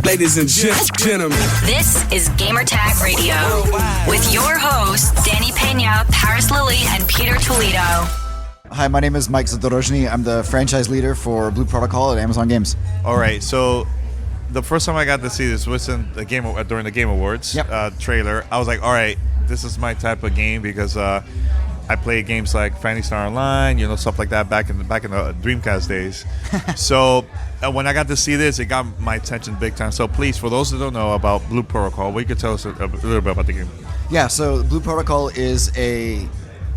Ladies and gentlemen, this is Gamertag Radio with your hosts, Danny Peña, Paris Lilly, and Peter Toledo. Hi, my name is Mike Zadorozhny. I'm the franchise leader for Blue Protocol at Amazon Games. All right, so the first time I got to see this was in the during the Game Awards trailer. I was like, all right, this is my type of game because I played games like Phantasy Star Online, stuff like that back in the Dreamcast days. So when I got to see this, it got my attention big time. So please, for those who don't know about Blue Protocol, what you could tell us a little bit about the game? Yeah, so Blue Protocol is a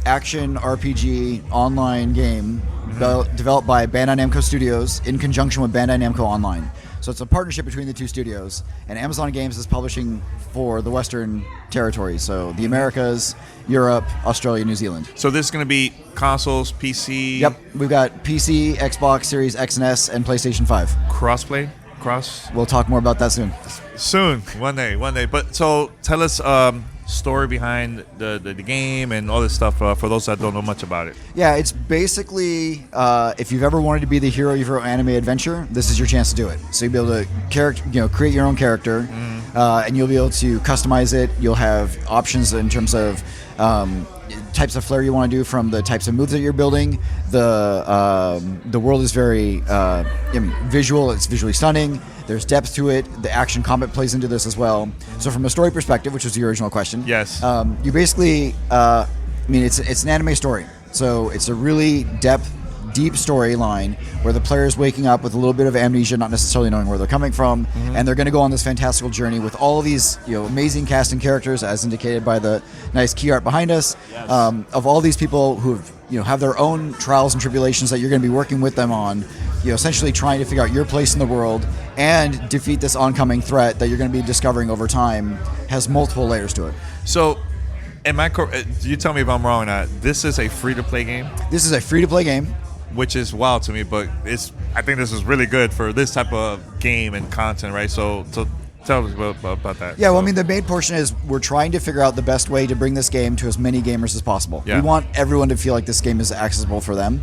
action RPG online game developed by Bandai Namco Studios in conjunction with Bandai Namco Online. So it's a partnership between the two studios, and Amazon Games is publishing for the Western territories, so the Americas, Europe, Australia, New Zealand. So this is going to be consoles, PC? Yep, we've got PC, Xbox Series X and S, and PlayStation 5. Crossplay? We'll talk more about that soon. Soon, one day. But so tell us story behind the game and all this stuff for those that don't know much about it. Yeah, it's basically if you've ever wanted to be the hero of your anime adventure, this is your chance to do it. So you'll be able to create your own character, and you'll be able to customize it. You'll have options in terms of types of flair you want to do from the types of moves that you're building. The world is very visual. It's visually stunning. There's depth to it. The action combat plays into this as well. So from a story perspective, which was the original question, yes, you basically, it's an anime story. So it's a really deep storyline where the player is waking up with a little bit of amnesia, not necessarily knowing where they're coming from, and they're going to go on this fantastical journey with all of these amazing cast and characters, as indicated by the nice key art behind us, of all these people who have their own trials and tribulations that you're going to be working with them on, essentially trying to figure out your place in the world and defeat this oncoming threat that you're going to be discovering over time. Has multiple layers to it. So, you tell me if I'm wrong or not, this is a free-to-play game? This is a free-to-play game. Which is wild to me, but I think this is really good for this type of game and content, right? So tell us about that. Yeah, well, the main portion is we're trying to figure out the best way to bring this game to as many gamers as possible. Yeah. We want everyone to feel like this game is accessible for them.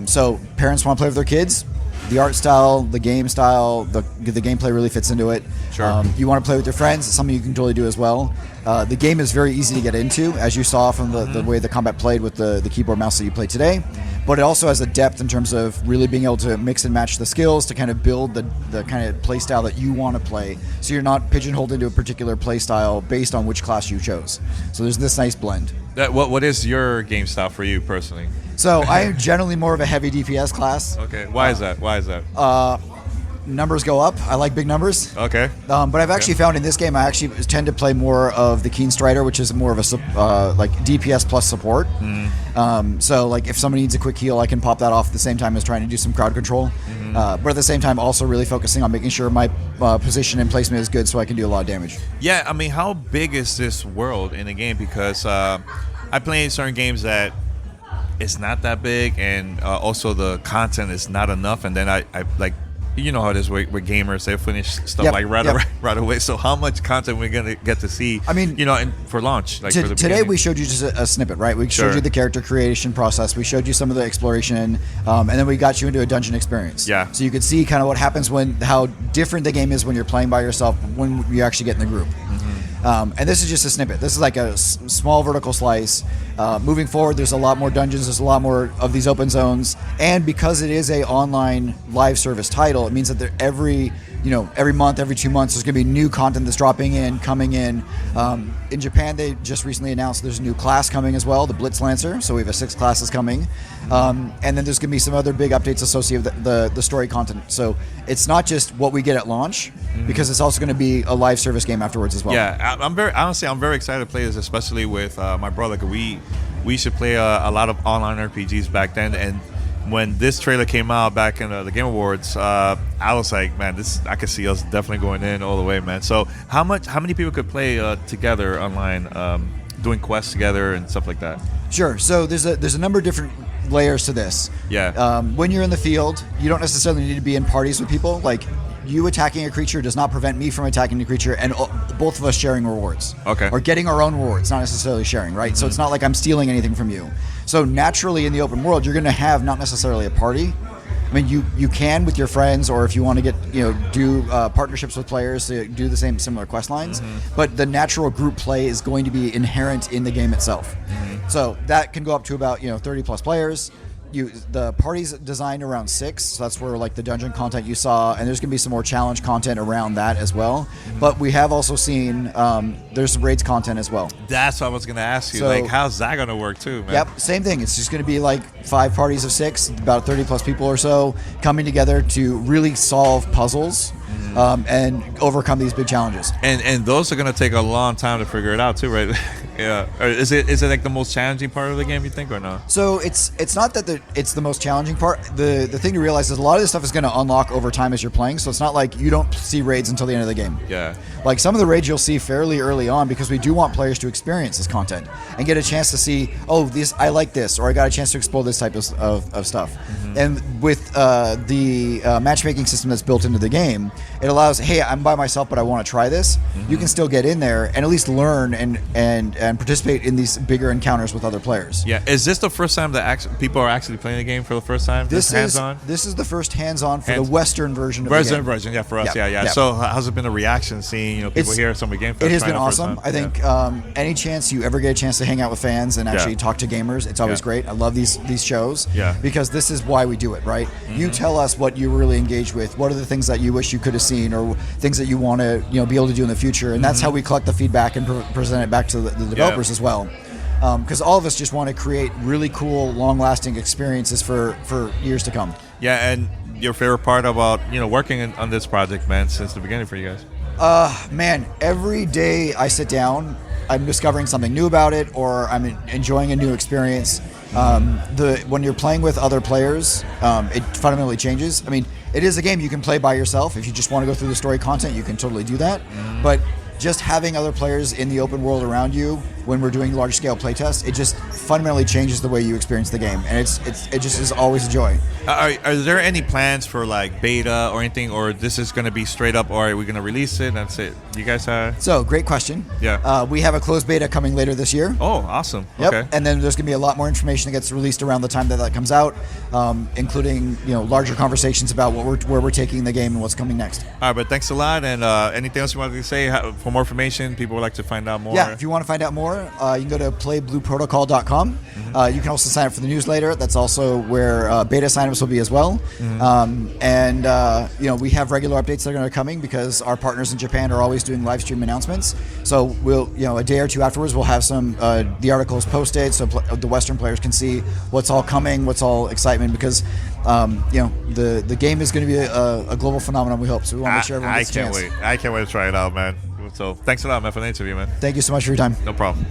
So parents want to play with their kids. The art style, the game style, the gameplay really fits into it. Sure. You want to play with your friends, it's something you can totally do as well. The game is very easy to get into, as you saw from the way the combat played with the keyboard mouse that you played today. But it also has a depth in terms of really being able to mix and match the skills to kind of build the kind of play style that you want to play. So you're not pigeonholed into a particular play style based on which class you chose. So there's this nice blend. What is your game style for you personally? So I am generally more of a heavy DPS class. Okay, why is that? Numbers go up. I like big numbers. Okay. But I've actually found in this game I actually tend to play more of the Keen Strider, which is more of a DPS plus support. So like if somebody needs a quick heal, I can pop that off at the same time as trying to do some crowd control. But at the same time, also really focusing on making sure my position and placement is good so I can do a lot of damage. Yeah, how big is this world in the game? Because I play certain games that it's not that big, and also the content is not enough, and then I like. You know how it is with gamers; they finish stuff right away. So, how much content we're gonna get to see? For launch. Like for the today, we showed you just a snippet, right? We showed you the character creation process. We showed you some of the exploration, and then we got you into a dungeon experience. Yeah. So you could see kind of what happens how different the game is when you're playing by yourself when you actually get in the group. And this is just a snippet. This is like a small vertical slice. Moving forward, there's a lot more dungeons. There's a lot more of these open zones. And because it is a online live service title, it means that every month, every 2 months, there's going to be new content that's coming in. In Japan, they just recently announced there's a new class coming as well, the Blitz Lancer. So we have 6 classes coming. And then there's going to be some other big updates associated with the story content. So it's not just what we get at launch, because it's also going to be a live service game afterwards as well. Yeah, I'm very excited to play this, especially with my brother. We used to play a lot of online RPGs back then, and when this trailer came out back in the Game Awards, I was like, man, I could see us definitely going in all the way, man. So how many people could play together online, doing quests together and stuff like that? Sure. So there's a number of different layers to this. Yeah. When you're in the field, you don't necessarily need to be in parties with people. Like, you attacking a creature does not prevent me from attacking the creature, and both of us sharing rewards. Okay. Or getting our own rewards, not necessarily sharing, right? So it's not like I'm stealing anything from you. So naturally in the open world, you're going to have not necessarily a party, I mean, you can with your friends, or if you want to get do partnerships with players to do the similar quest lines. But the natural group play is going to be inherent in the game itself. So that can go up to about 30 plus players. The party's designed around 6, so that's where like the dungeon content you saw, and there's going to be some more challenge content around that as well. But we have also seen there's some raids content as well. That's what I was going to ask you. So, like, how's that going to work too, man? Yep, same thing. It's just going to be like 5 parties of 6, about 30 plus people or so, coming together to really solve puzzles and overcome these big challenges. And those are going to take a long time to figure it out too, right? Yeah. Or is it like the most challenging part of the game, you think, or no? So it's not that it's the most challenging part. The thing to realize is a lot of this stuff is going to unlock over time as you're playing. So it's not like you don't see raids until the end of the game. Yeah. Like some of the raids you'll see fairly early on, because we do want players to experience this content and get a chance to see, I like this, or I got a chance to explore this type of stuff. And with the matchmaking system that's built into the game, it allows, hey, I'm by myself, but I want to try this. You can still get in there and at least learn and participate in these bigger encounters with other players. Yeah. Is this the first time that people are actually playing the game for the first time? This is hands-on? This is the first hands-on for the Western version of the game. Version, yeah, for us, Yep. yeah. Yep. So how's it been a reaction seeing people here some of the game? It has been awesome. I think any chance you ever get a chance to hang out with fans and actually talk to gamers, it's always great. I love these shows because this is why we do it, right? You tell us what you really engage with. What are the things that you wish you could have seen, or things that you want to be able to do in the future, and that's how we collect the feedback and present it back to the developers as well. Because all of us just want to create really cool, long-lasting experiences for years to come. Yeah, and your favorite part about working on this project, man, since the beginning for you guys? Man, every day I sit down, I'm discovering something new about it, or I'm enjoying a new experience. When you're playing with other players, it fundamentally changes. I mean, it is a game you can play by yourself. If you just want to go through the story content, you can totally do that. But just having other players in the open world around you when we're doing large scale playtests, it just fundamentally changes the way you experience the game, and it just is always a joy. Are there any plans for like beta or anything, or this is going to be straight up, or are we going to release it and that's it? You guys have? So great question. Yeah. We have a closed beta coming later this year. Oh, awesome. Yep. Okay. And then there's going to be a lot more information that gets released around the time that comes out, including larger conversations about where we're taking the game and what's coming next. All right, but thanks a lot. And anything else you wanted to say? For more information, people would like to find out more. Yeah, if you want to find out more, you can go to playblueprotocol.com. You can also sign up for the newsletter. That's also where beta signups will be as well. We have regular updates that are going to be coming because our partners in Japan are always doing live stream announcements. So we'll, a day or two afterwards, we'll have some the articles posted so the Western players can see what's all coming, what's all excitement, because the game is going to be a global phenomenon, we hope. So we want to make sure everyone gets a chance. I can't wait to try it out, man. So thanks a lot, man, for the interview, man. Thank you so much for your time. No problem.